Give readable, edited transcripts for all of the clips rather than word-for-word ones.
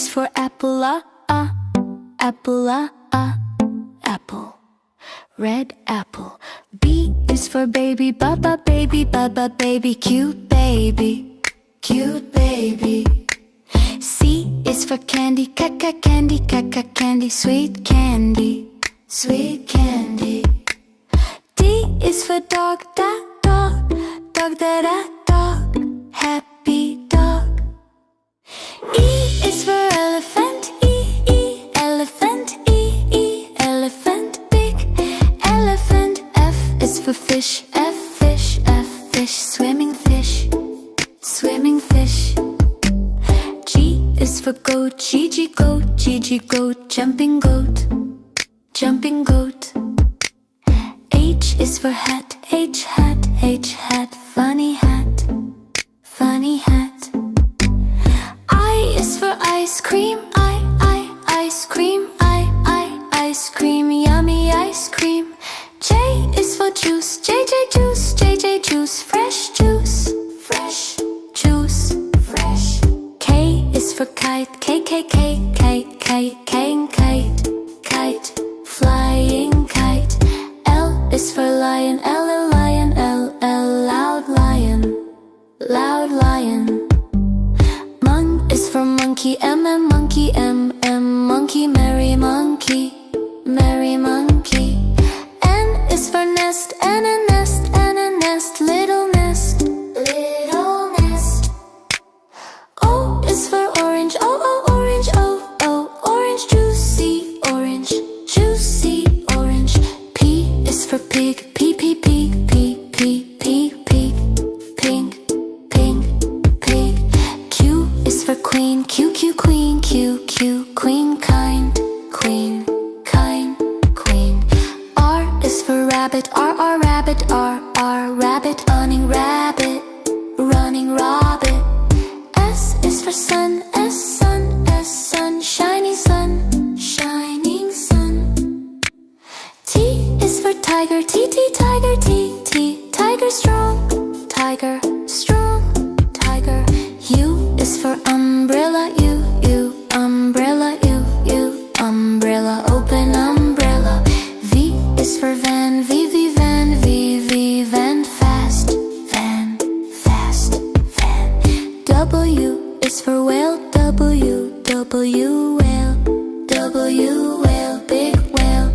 is for apple, apple, apple. Red apple. B is for baby, baba, baby, baba, baby. Cute baby, cute baby. C is for candy, kaka, candy, kaka, candy. Sweet candy, sweet candy. D is for dog, da, dog, dog, da, da, dog. Happy dog. E is for elephant, elephant, elephant. Big elephant. F is for fish, fish, fish. Swimming fish, swimming fish. G is for goat, G, goat, G, goat. Jumping goat, jumping goat. H is for hat, H, hat, H, hat. Funny hat, funny hat. I is for ice cream, ice cream, ice cream. Yummy ice cream. J is for juice, JJ juice, JJ juice. Fresh juice, fresh juice, fresh. K is for kite, K, K, K, K, K, K, kite, kite. Flying kite. L is for lion, L, lion, L, loud lion, loud lion. Mon is for monkey, M, monkey, M, monkey. Merry monkey, merry monkey. N is for nest, N, a nest, N, a nest. Little nest, little nest. O is for orange, O, orange, O, orange. Juicy orange, juicy orange. P is for pig, P, P, P, P, P, P, pig. Pink, pink, pig. Q is for queen, Q, Q, queen, Q, Q, queen. Kind, queen, kind, queen. R is for rabbit, R, rabbit, R, rabbit. Running rabbit, running rabbit. S is for sun, S, sun, S, sun. Shiny sun, shining sun. T is for tiger, T, T, tiger, T, T. Tiger strong, tiger strong, tiger. U is for umbrella, U, umbrella, U, umbrella. Open umbrella. V is for van, V, van, V, van. Fast, van, fast, van. W is for whale, W, whale, W, whale. Big whale.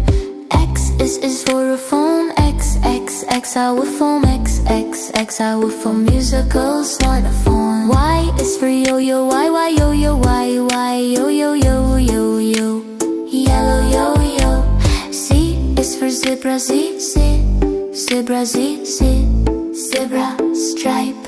X is for a phone, X, xylophone, X, xylophone. Musical xylophone. Y is for yo-yo, Y, yo-yo, Y, yo-yo, yo, yo. Yellow yo-yo. Z is for zebra, Z, zebra, Z, zebra. Stripe,